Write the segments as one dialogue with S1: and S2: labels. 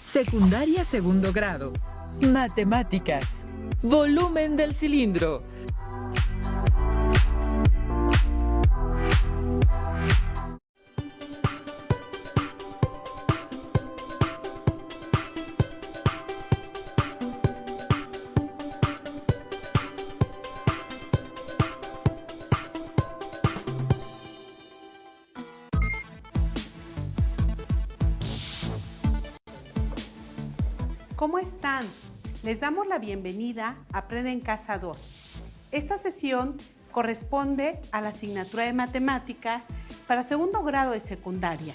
S1: Secundaria segundo grado. Matemáticas. Volumen del cilindro.
S2: ¿Cómo están? Les damos la bienvenida a Aprende en Casa 2. Esta sesión corresponde a la asignatura de Matemáticas para segundo grado de secundaria.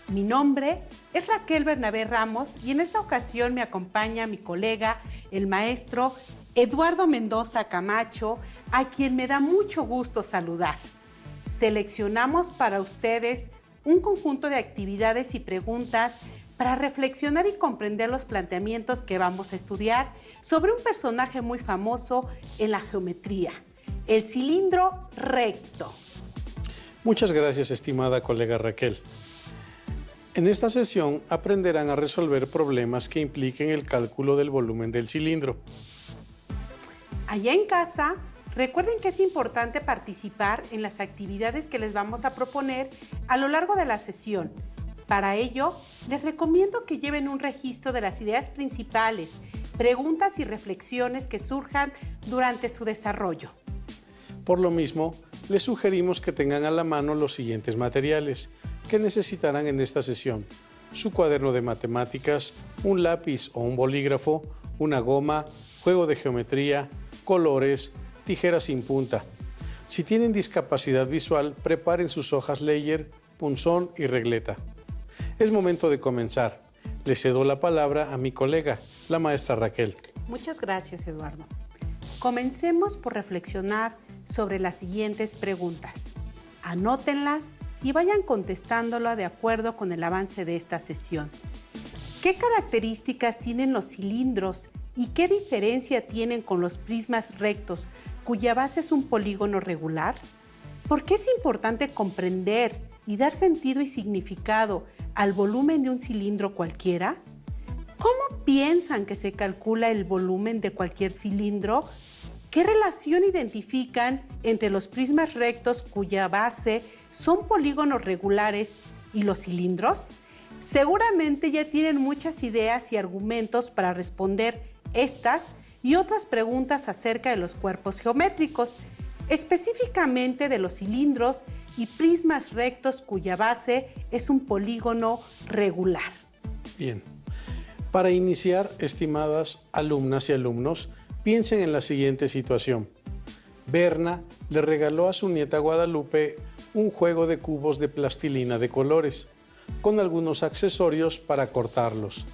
S2: Mi nombre es Raquel Bernabé Ramos y en esta ocasión me acompaña mi colega, el maestro Eduardo Mendoza Camacho, a quien me da mucho gusto saludar. Seleccionamos para ustedes un conjunto de actividades y preguntas para reflexionar y comprender los planteamientos que vamos a estudiar sobre un personaje muy famoso en la geometría, el cilindro recto.
S3: Muchas gracias, estimada colega Raquel. En esta sesión aprenderán a resolver problemas que impliquen el cálculo del volumen del cilindro.
S2: Allá en casa, recuerden que es importante participar en las actividades que les vamos a proponer a lo largo de la sesión. Para ello, les recomiendo que lleven un registro de las ideas principales, preguntas y reflexiones que surjan durante su desarrollo.
S3: Por lo mismo, les sugerimos que tengan a la mano los siguientes materiales que necesitarán en esta sesión: su cuaderno de matemáticas, un lápiz o un bolígrafo, una goma, juego de geometría, colores, tijeras sin punta. Si tienen discapacidad visual, preparen sus hojas Leyer, punzón y regleta. Es momento de comenzar. Le cedo la palabra a mi colega, la maestra Raquel.
S2: Muchas gracias, Eduardo. Comencemos por reflexionar sobre las siguientes preguntas. Anótenlas y vayan contestándolo de acuerdo con el avance de esta sesión. ¿Qué características tienen los cilindros y qué diferencia tienen con los prismas rectos, cuya base es un polígono regular? ¿Por qué es importante comprender y dar sentido y significado al volumen de un cilindro cualquiera? ¿Cómo piensan que se calcula el volumen de cualquier cilindro? ¿Qué relación identifican entre los prismas rectos cuya base son polígonos regulares y los cilindros? Seguramente ya tienen muchas ideas y argumentos para responder estas y otras preguntas acerca de los cuerpos geométricos, específicamente de los cilindros y prismas rectos cuya base es un polígono regular.
S3: Bien. Para iniciar, estimadas alumnas y alumnos, piensen en la siguiente situación. Berna le regaló a su nieta Guadalupe un juego de cubos de plastilina de colores, con algunos accesorios para cortarlos,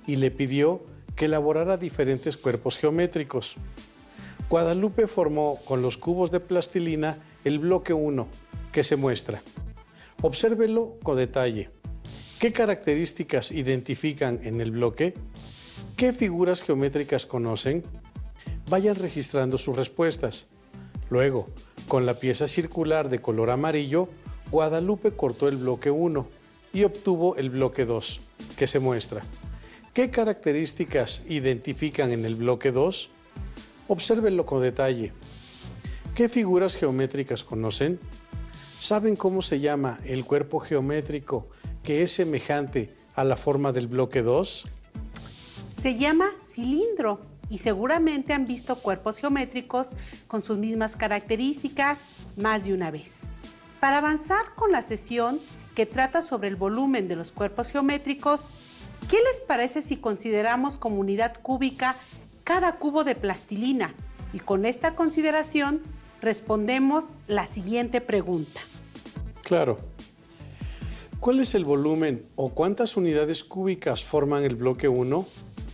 S3: y le pidió que elaborara diferentes cuerpos geométricos. Guadalupe formó con los cubos de plastilina el bloque 1, que se muestra. Obsérvelo con detalle. ¿Qué características identifican en el bloque? ¿Qué figuras geométricas conocen? Vayan registrando sus respuestas. Luego, con la pieza circular de color amarillo, Guadalupe cortó el bloque 1 y obtuvo el bloque 2, que se muestra. ¿Qué características identifican en el bloque 2? Obsérvenlo con detalle. ¿Qué figuras geométricas conocen? ¿Saben cómo se llama el cuerpo geométrico que es semejante a la forma del bloque 2?
S2: Se llama cilindro y seguramente han visto cuerpos geométricos con sus mismas características más de una vez. Para avanzar con la sesión que trata sobre el volumen de los cuerpos geométricos, ¿qué les parece si consideramos como unidad cúbica cada cubo de plastilina? Y con esta consideración respondemos la siguiente pregunta.
S3: Claro. ¿Cuál es el volumen o cuántas unidades cúbicas forman el bloque 1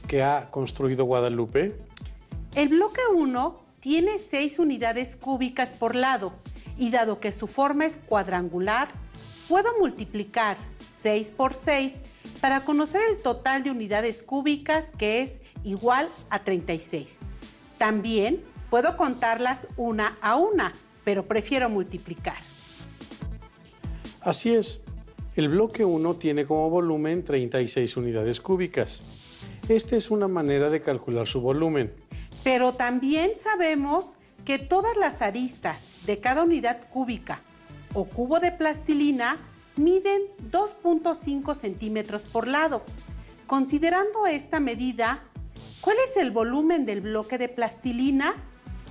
S3: que ha construido Guadalupe?
S2: El bloque 1 tiene 6 unidades cúbicas por lado y dado que su forma es cuadrangular, puedo multiplicar 6 por 6 para conocer el total de unidades cúbicas, que es igual a 36. También puedo contarlas una a una, pero prefiero multiplicar.
S3: Así es. El bloque 1 tiene como volumen 36 unidades cúbicas. Esta es una manera de calcular su volumen.
S2: Pero también sabemos que todas las aristas de cada unidad cúbica o cubo de plastilina miden 2.5 centímetros por lado. Considerando esta medida, ¿cuál es el volumen del bloque de plastilina?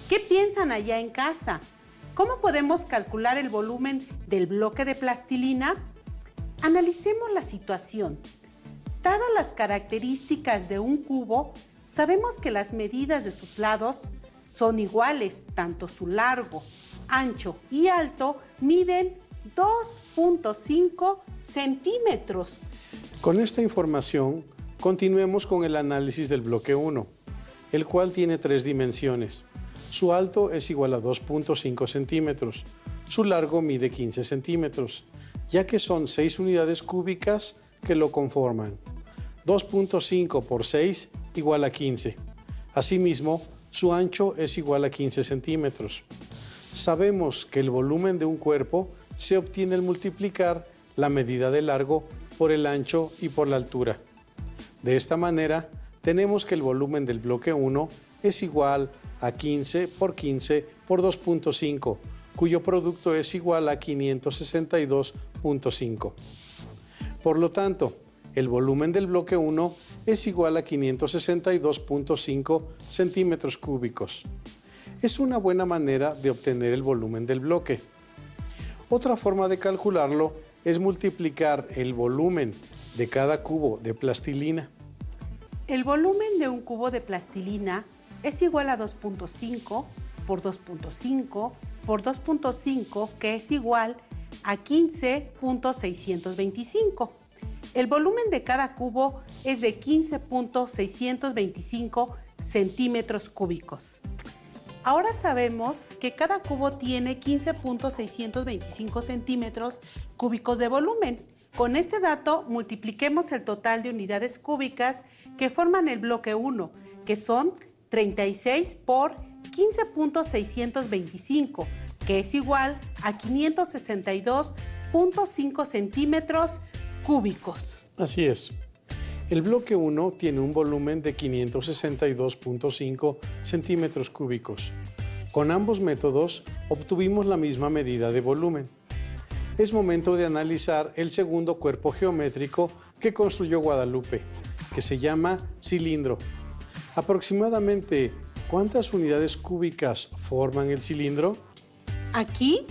S2: ¿Qué piensan allá en casa? ¿Cómo podemos calcular el volumen del bloque de plastilina? Analicemos la situación. Dadas las características de un cubo, sabemos que las medidas de sus lados son iguales, tanto su largo, ancho y alto miden 2.5 centímetros.
S3: Con esta información, continuemos con el análisis del bloque 1, el cual tiene 3 dimensiones. Su alto es igual a 2.5 centímetros, su largo mide 15 centímetros, ya que son 6 unidades cúbicas que lo conforman. 2.5 por 6 igual a 15. Asimismo, su ancho es igual a 15 centímetros. Sabemos que el volumen de un cuerpo se obtiene al multiplicar la medida de largo por el ancho y por la altura. De esta manera, tenemos que el volumen del bloque 1 es igual a 15 por 15 por 2.5, cuyo producto es igual a 562.5. Por lo tanto, el volumen del bloque 1 es igual a 562.5 centímetros cúbicos. Es una buena manera de obtener el volumen del bloque. Otra forma de calcularlo es multiplicar el volumen de cada cubo de plastilina.
S2: El volumen de un cubo de plastilina es igual a 2.5 por 2.5 por 2.5, que es igual a 15.625. El volumen de cada cubo es de 15.625 centímetros cúbicos. Ahora sabemos que cada cubo tiene 15.625 centímetros cúbicos de volumen. Con este dato multipliquemos el total de unidades cúbicas que forman el bloque 1, que son 36 por 15.625, que es igual a 562.5 centímetros cúbicos.
S3: Así es. El bloque 1 tiene un volumen de 562.5 centímetros cúbicos. Con ambos métodos obtuvimos la misma medida de volumen. Es momento de analizar el segundo cuerpo geométrico que construyó Guadalupe, que se llama cilindro. Aproximadamente, ¿cuántas unidades cúbicas forman el cilindro?
S2: Aquí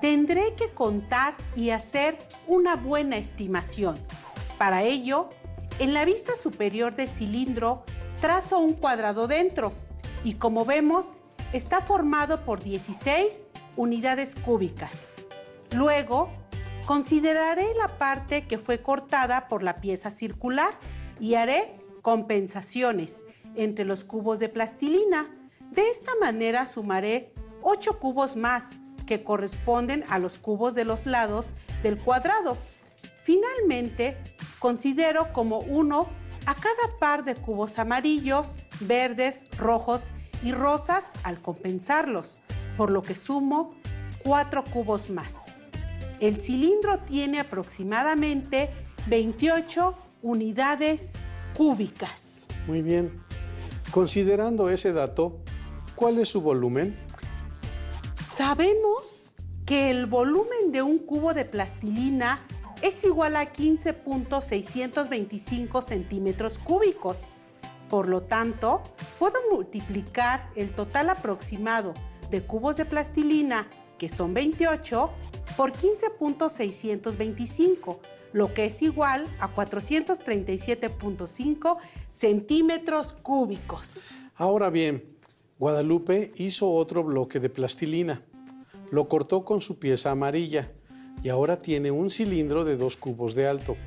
S2: tendré que contar y hacer una buena estimación. Para ello, en la vista superior del cilindro trazo un cuadrado dentro y, como vemos, está formado por 16 unidades cúbicas. Luego, consideraré la parte que fue cortada por la pieza circular y haré compensaciones entre los cubos de plastilina. De esta manera sumaré 8 cubos más que corresponden a los cubos de los lados del cuadrado. Finalmente, considero como uno a cada par de cubos amarillos, verdes, rojos y rosas al compensarlos, por lo que sumo 4 cubos más. El cilindro tiene aproximadamente 28 unidades cúbicas.
S3: Muy bien. Considerando ese dato, ¿cuál es su volumen?
S2: Sabemos que el volumen de un cubo de plastilina es igual a 15.625 centímetros cúbicos. Por lo tanto, puedo multiplicar el total aproximado de cubos de plastilina, que son 28, por 15.625, lo que es igual a 437.5 centímetros cúbicos.
S3: Ahora bien, Guadalupe hizo otro bloque de plastilina. Lo cortó con su pieza amarilla y ahora tiene un cilindro de 2 cubos de alto,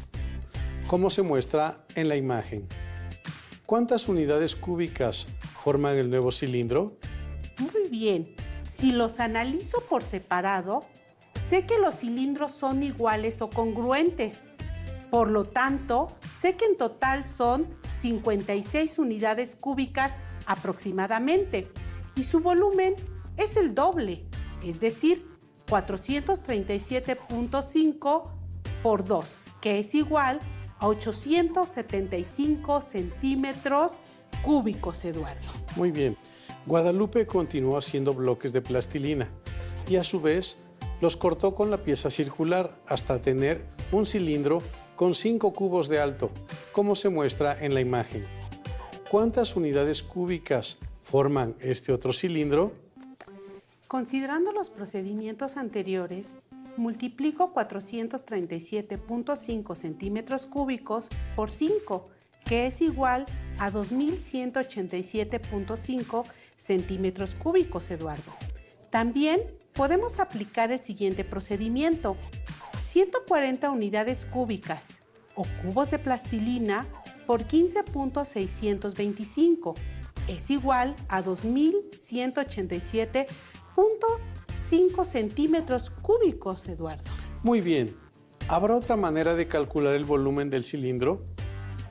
S3: como se muestra en la imagen. ¿Cuántas unidades cúbicas forman el nuevo cilindro?
S2: Muy bien. Si los analizo por separado, sé que los cilindros son iguales o congruentes. Por lo tanto, sé que en total son 56 unidades cúbicas aproximadamente y su volumen es el doble, es decir, 437.5 por 2, que es igual a 875 centímetros cúbicos, Eduardo.
S3: Muy bien. Guadalupe continuó haciendo bloques de plastilina y a su vez los cortó con la pieza circular hasta tener un cilindro con 5 cubos de alto, como se muestra en la imagen. ¿Cuántas unidades cúbicas forman este otro cilindro?
S2: Considerando los procedimientos anteriores, multiplico 437.5 centímetros cúbicos por 5, que es igual a 2187.5 centímetros cúbicos, Eduardo. También podemos aplicar el siguiente procedimiento. 140 unidades cúbicas o cubos de plastilina por 15.625 es igual a 2187.5 centímetros cúbicos, Eduardo.
S3: Muy bien. ¿Habrá otra manera de calcular el volumen del cilindro?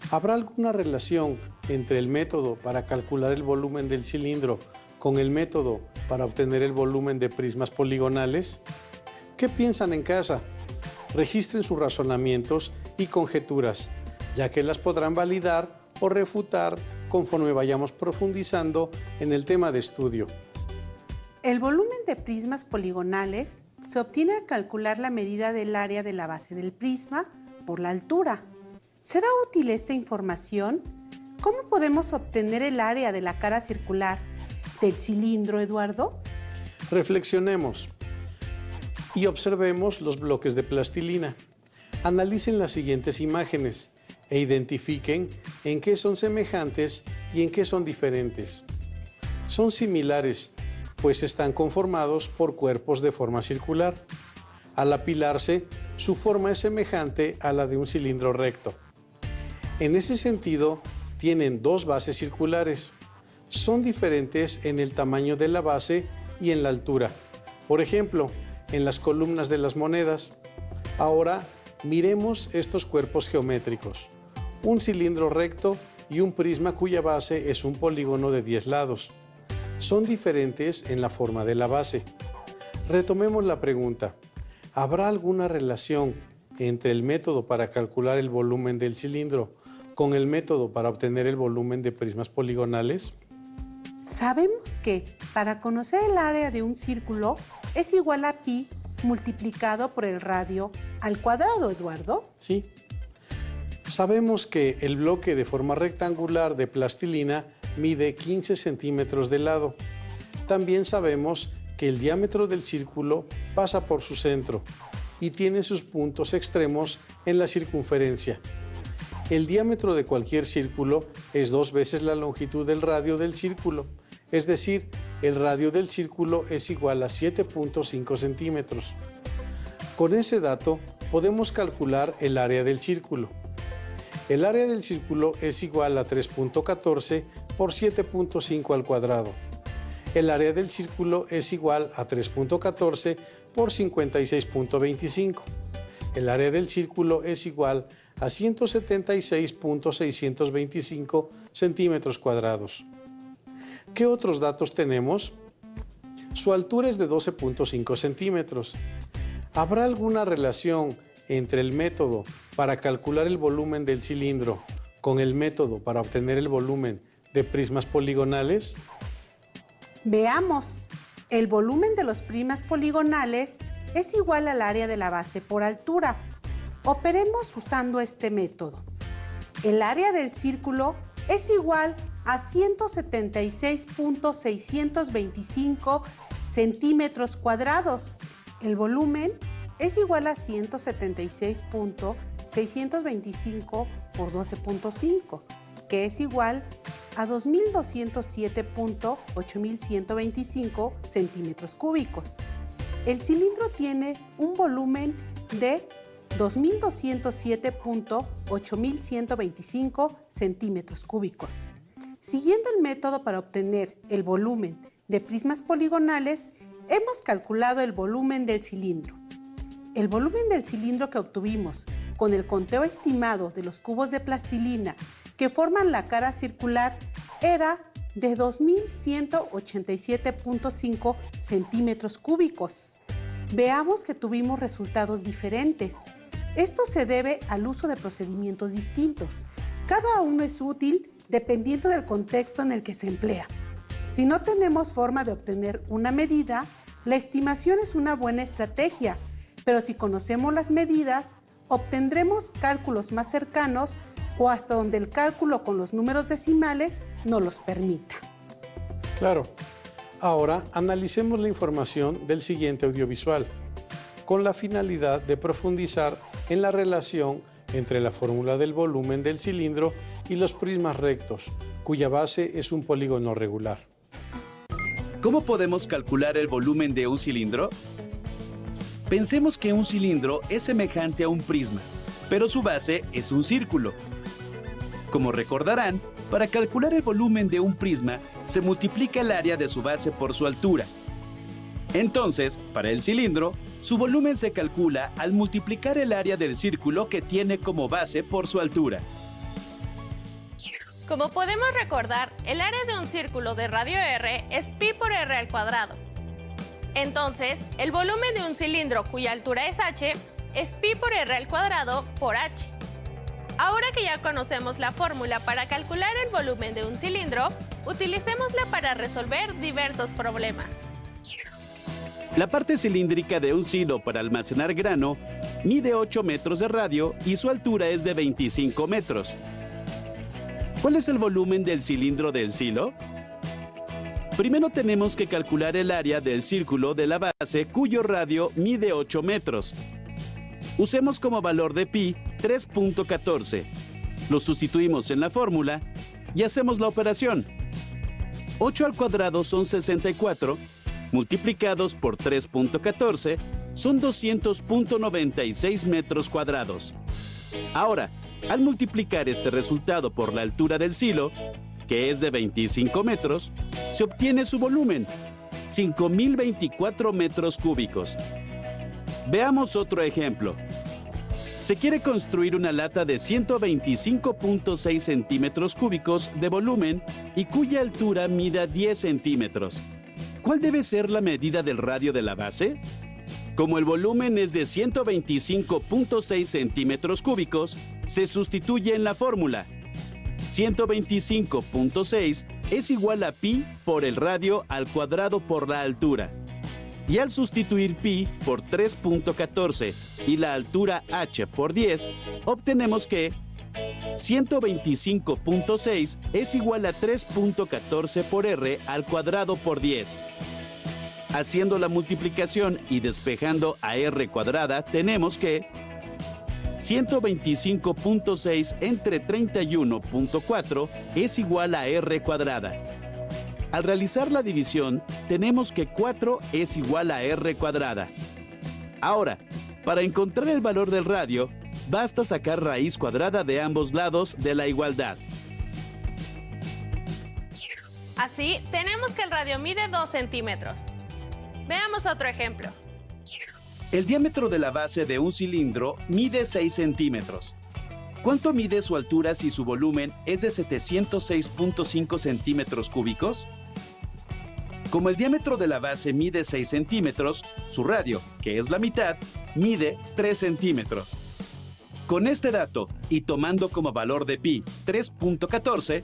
S3: ¿Habrá alguna relación entre el método para calcular el volumen del cilindro con el método para obtener el volumen de prismas poligonales? ¿Qué piensan en casa? Registren sus razonamientos y conjeturas, ya que las podrán validar o refutar conforme vayamos profundizando en el tema de estudio.
S2: El volumen de prismas poligonales se obtiene al calcular la medida del área de la base del prisma por la altura. ¿Será útil esta información? ¿Cómo podemos obtener el área de la cara circular del cilindro, Eduardo?
S3: Reflexionemos y observemos los bloques de plastilina. Analicen las siguientes imágenes e identifiquen en qué son semejantes y en qué son diferentes. Son similares, pues están conformados por cuerpos de forma circular. Al apilarse, su forma es semejante a la de un cilindro recto. En ese sentido, tienen dos bases circulares. Son diferentes en el tamaño de la base y en la altura. Por ejemplo, en las columnas de las monedas. Ahora, miremos estos cuerpos geométricos. Un cilindro recto y un prisma cuya base es un polígono de 10 lados. Son diferentes en la forma de la base. Retomemos la pregunta. ¿Habrá alguna relación entre el método para calcular el volumen del cilindro con el método para obtener el volumen de prismas poligonales?
S2: Sabemos que para conocer el área de un círculo es igual a pi multiplicado por el radio al cuadrado, Eduardo.
S3: Sí. Sabemos que el bloque de forma rectangular de plastilina mide 15 centímetros de lado. También sabemos que el diámetro del círculo pasa por su centro y tiene sus puntos extremos en la circunferencia. El diámetro de cualquier círculo es 2 veces la longitud del radio del círculo, es decir, el radio del círculo es igual a 7.5 centímetros. Con ese dato podemos calcular el área del círculo. El área del círculo es igual a 3.14 por 7.5 al cuadrado. El área del círculo es igual a 3.14 por 56.25. El área del círculo es igual a 176.625 centímetros cuadrados. ¿Qué otros datos tenemos? Su altura es de 12.5 centímetros. ¿Habrá alguna relación entre el método para calcular el volumen del cilindro con el método para obtener el volumen de prismas poligonales?
S2: Veamos. El volumen de los prismas poligonales es igual al área de la base por altura. Operemos usando este método. El área del círculo es igual a 176.625 centímetros cuadrados. El volumen es igual a 176.625 por 12.5, que es igual a 2.207.8125 centímetros cúbicos. El cilindro tiene un volumen de 2.207.8125 centímetros cúbicos. Siguiendo el método para obtener el volumen de prismas poligonales, hemos calculado el volumen del cilindro. El volumen del cilindro que obtuvimos con el conteo estimado de los cubos de plastilina que forman la cara circular era de 2.187.5 centímetros cúbicos. Veamos que tuvimos resultados diferentes. Esto se debe al uso de procedimientos distintos. Cada uno es útil dependiendo del contexto en el que se emplea. Si no tenemos forma de obtener una medida, la estimación es una buena estrategia, pero si conocemos las medidas, obtendremos cálculos más cercanos o hasta donde el cálculo con los números decimales nos los permita.
S3: Claro. Ahora analicemos la información del siguiente audiovisual, con la finalidad de profundizar en la relación entre la fórmula del volumen del cilindro y los prismas rectos, cuya base es un polígono regular.
S4: ¿Cómo podemos calcular el volumen de un cilindro? Pensemos que un cilindro es semejante a un prisma, pero su base es un círculo. Como recordarán, para calcular el volumen de un prisma, se multiplica el área de su base por su altura. Entonces, para el cilindro, su volumen se calcula al multiplicar el área del círculo que tiene como base por su altura.
S5: Como podemos recordar, el área de un círculo de radio R es pi por r al cuadrado. Entonces, el volumen de un cilindro cuya altura es h es pi por r al cuadrado por h. Ahora que ya conocemos la fórmula para calcular el volumen de un cilindro, utilicémosla para resolver diversos problemas.
S4: La parte cilíndrica de un silo para almacenar grano mide 8 metros de radio y su altura es de 25 metros. ¿Cuál es el volumen del cilindro del silo? Primero tenemos que calcular el área del círculo de la base cuyo radio mide 8 metros. Usemos como valor de pi 3.14. Lo sustituimos en la fórmula y hacemos la operación. 8 al cuadrado son 64, multiplicados por 3.14 son 200.96 metros cuadrados. Ahora, al multiplicar este resultado por la altura del silo, que es de 25 metros, se obtiene su volumen, 5.024 metros cúbicos. Veamos otro ejemplo. Se quiere construir una lata de 125.6 centímetros cúbicos de volumen y cuya altura mida 10 centímetros. ¿Cuál debe ser la medida del radio de la base? Como el volumen es de 125.6 centímetros cúbicos, se sustituye en la fórmula. 125.6 es igual a pi por el radio al cuadrado por la altura. Y al sustituir pi por 3.14 y la altura h por 10, obtenemos que 125.6 es igual a 3.14 por r al cuadrado por 10. Haciendo la multiplicación y despejando a r cuadrada, tenemos que 125.6 entre 31.4 es igual a r cuadrada. Al realizar la división, tenemos que 4 es igual a r cuadrada. Ahora, para encontrar el valor del radio, basta sacar raíz cuadrada de ambos lados de la igualdad.
S5: Así, tenemos que el radio mide 2 centímetros. Veamos otro ejemplo.
S4: El diámetro de la base de un cilindro mide 6 centímetros. ¿Cuánto mide su altura si su volumen es de 706.5 centímetros cúbicos? Como el diámetro de la base mide 6 centímetros, su radio, que es la mitad, mide 3 centímetros. Con este dato, y tomando como valor de pi 3.14,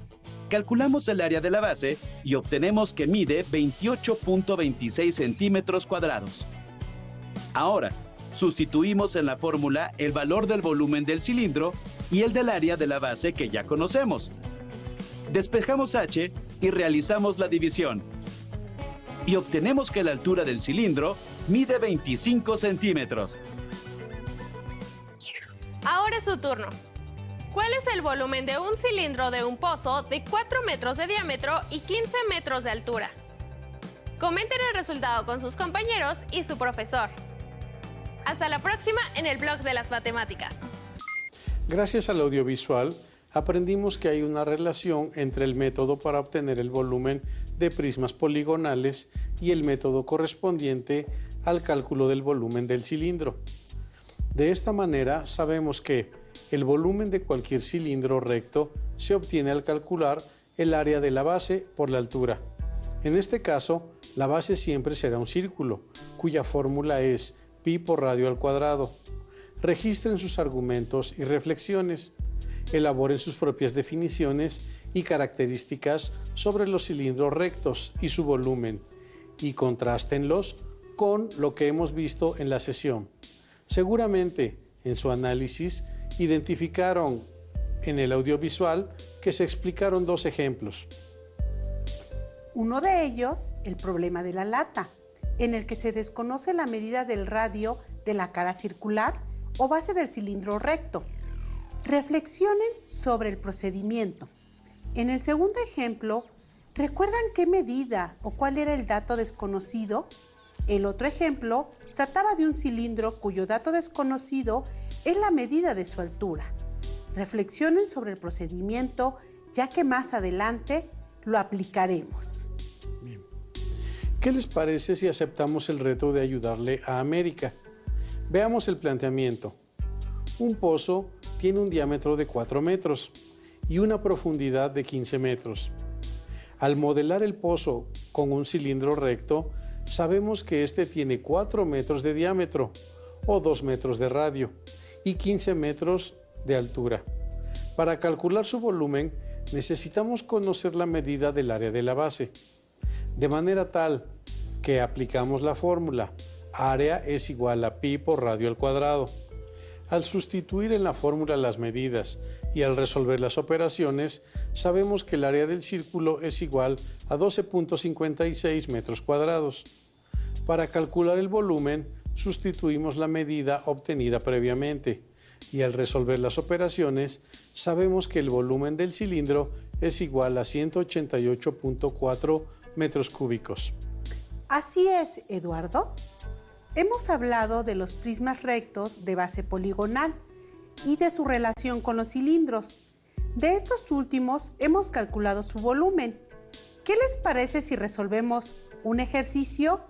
S4: calculamos el área de la base y obtenemos que mide 28.26 centímetros cuadrados. Ahora, sustituimos en la fórmula el valor del volumen del cilindro y el del área de la base que ya conocemos. Despejamos h y realizamos la división. Y obtenemos que la altura del cilindro mide 25 centímetros.
S5: Ahora es su turno. ¿Cuál es el volumen de un cilindro de un pozo de 4 metros de diámetro y 15 metros de altura? Comenten el resultado con sus compañeros y su profesor. Hasta la próxima en el blog de las matemáticas.
S3: Gracias al audiovisual, aprendimos que hay una relación entre el método para obtener el volumen de prismas poligonales y el método correspondiente al cálculo del volumen del cilindro. De esta manera, sabemos que el volumen de cualquier cilindro recto se obtiene al calcular el área de la base por la altura. En este caso, la base siempre será un círculo, cuya fórmula es pi por radio al cuadrado. registren sus argumentos y reflexiones, elaboren sus propias definiciones y características sobre los cilindros rectos y su volumen, y contrástenlos con lo que hemos visto en la sesión. Seguramente, en su análisis, identificaron en el audiovisual que se explicaron dos ejemplos.
S2: Uno de ellos, el problema de la lata, en el que se desconoce la medida del radio de la cara circular o base del cilindro recto. Reflexionen sobre el procedimiento. En el segundo ejemplo, ¿recuerdan qué medida o cuál era el dato desconocido? El otro ejemplo trataba de un cilindro cuyo dato desconocido es la medida de su altura. Reflexionen sobre el procedimiento, ya que más adelante lo aplicaremos.
S3: Bien. ¿Qué les parece si aceptamos el reto de ayudarle a América? Veamos el planteamiento. Un pozo tiene un diámetro de 4 metros y una profundidad de 15 metros. Al modelar el pozo con un cilindro recto, sabemos que este tiene 4 metros de diámetro o 2 metros de radio y 15 metros de altura. Para calcular su volumen, necesitamos conocer la medida del área de la base, de manera tal que aplicamos la fórmula área es igual a pi por radio al cuadrado. Al sustituir en la fórmula las medidas y al resolver las operaciones, sabemos que el área del círculo es igual a 12.56 metros cuadrados. Para calcular el volumen, sustituimos la medida obtenida previamente y al resolver las operaciones, sabemos que el volumen del cilindro es igual a 188.4 metros cúbicos.
S2: Así es, Eduardo. Hemos hablado de los prismas rectos de base poligonal y de su relación con los cilindros. De estos últimos hemos calculado su volumen. ¿Qué les parece si resolvemos un ejercicio?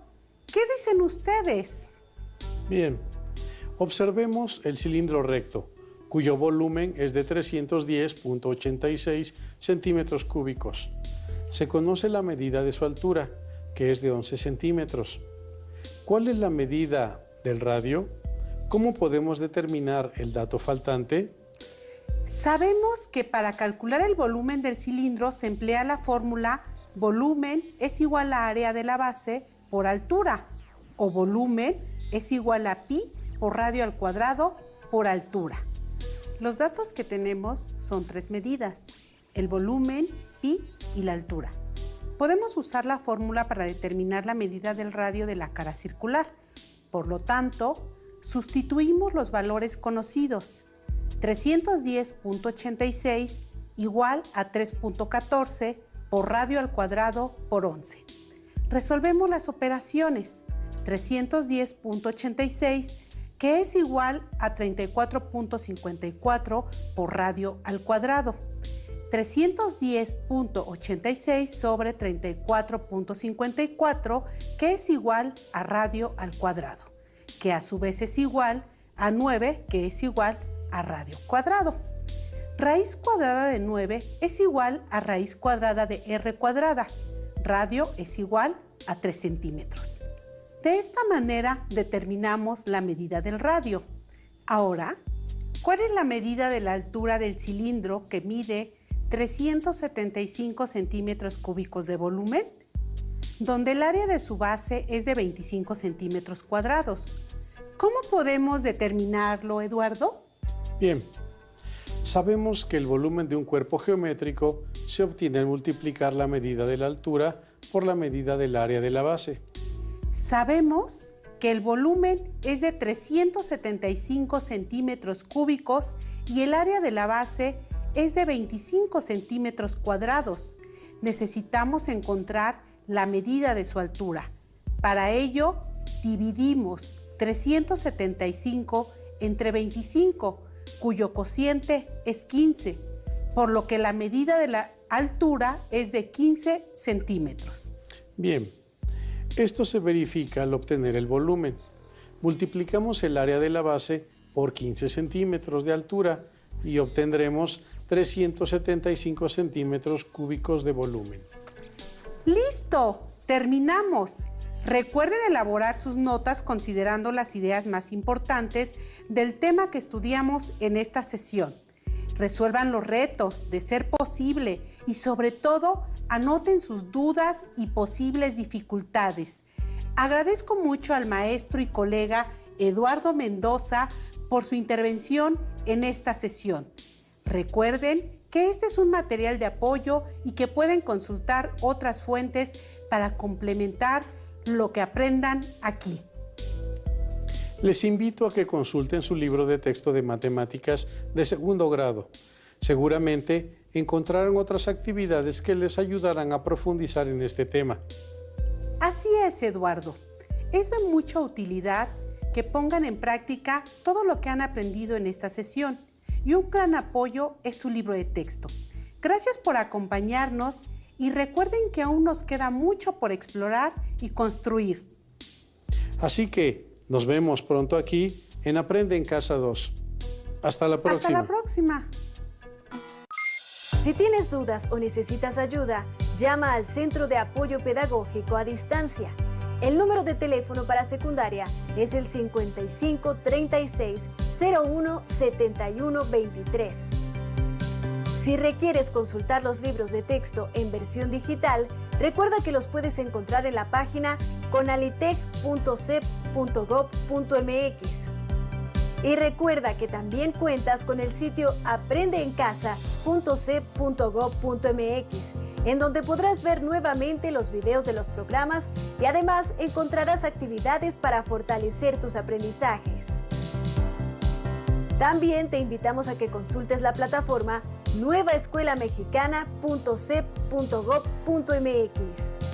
S2: ¿Qué dicen ustedes?
S3: Bien, observemos el cilindro recto, cuyo volumen es de 310.86 centímetros cúbicos. Se conoce la medida de su altura, que es de 11 centímetros. ¿Cuál es la medida del radio? ¿Cómo podemos determinar el dato faltante?
S2: Sabemos que para calcular el volumen del cilindro se emplea la fórmula volumen es igual a área de la base por altura, o volumen es igual a pi por radio al cuadrado por altura. Los datos que tenemos son 3 medidas: el volumen, pi y la altura. Podemos usar la fórmula para determinar la medida del radio de la cara circular. Por lo tanto, sustituimos los valores conocidos. 310.86 igual a 3.14 por radio al cuadrado por 11. Resolvemos las operaciones. 310.86, que es igual a 34.54 por radio al cuadrado. 310.86 sobre 34.54, que es igual a radio al cuadrado, que a su vez es igual a 9, que es igual a radio cuadrado. Raíz cuadrada de 9 es igual a raíz cuadrada de r cuadrada. Radio es igual a 3 centímetros. De esta manera determinamos la medida del radio. Ahora, ¿cuál es la medida de la altura del cilindro que mide 375 centímetros cúbicos de volumen? Donde el área de su base es de 25 centímetros cuadrados. ¿Cómo podemos determinarlo, Eduardo?
S3: Bien, sabemos que el volumen de un cuerpo geométrico se obtiene al multiplicar la medida de la altura por la medida del área de la base.
S2: Sabemos que el volumen es de 375 centímetros cúbicos y el área de la base es de 25 centímetros cuadrados. Necesitamos encontrar la medida de su altura. Para ello, dividimos 375 entre 25, cuyo cociente es 15, por lo que la medida de la altura es de 15 centímetros.
S3: Bien, esto se verifica al obtener el volumen. Multiplicamos el área de la base por 15 centímetros de altura y obtendremos 375 centímetros cúbicos de volumen.
S2: ¡Listo! ¡Terminamos! Recuerden elaborar sus notas considerando las ideas más importantes del tema que estudiamos en esta sesión. Resuelvan los retos de ser posible y sobre todo anoten sus dudas y posibles dificultades. Agradezco mucho al maestro y colega Eduardo Mendoza por su intervención en esta sesión. Recuerden que este es un material de apoyo y que pueden consultar otras fuentes para complementar lo que aprendan aquí.
S3: Les invito a que consulten su libro de texto de matemáticas de segundo grado. Seguramente encontrarán otras actividades que les ayudarán a profundizar en este tema.
S2: Así es, Eduardo. Es de mucha utilidad que pongan en práctica todo lo que han aprendido en esta sesión y un gran apoyo es su libro de texto. Gracias por acompañarnos y recuerden que aún nos queda mucho por explorar y construir.
S3: Así que nos vemos pronto aquí en Aprende en Casa 2. Hasta la próxima.
S2: Hasta la próxima.
S6: Si tienes dudas o necesitas ayuda, llama al Centro de Apoyo Pedagógico a Distancia. El número de teléfono para secundaria es el 55 36 01 71 23. Si requieres consultar los libros de texto en versión digital, recuerda que los puedes encontrar en la página conalitec.cep.gov.mx. Y recuerda que también cuentas con el sitio aprendeencasa.cep.gov.mx, en donde podrás ver nuevamente los videos de los programas y además encontrarás actividades para fortalecer tus aprendizajes. También te invitamos a que consultes la plataforma nuevaescuelamexicana.cep.gov.mx.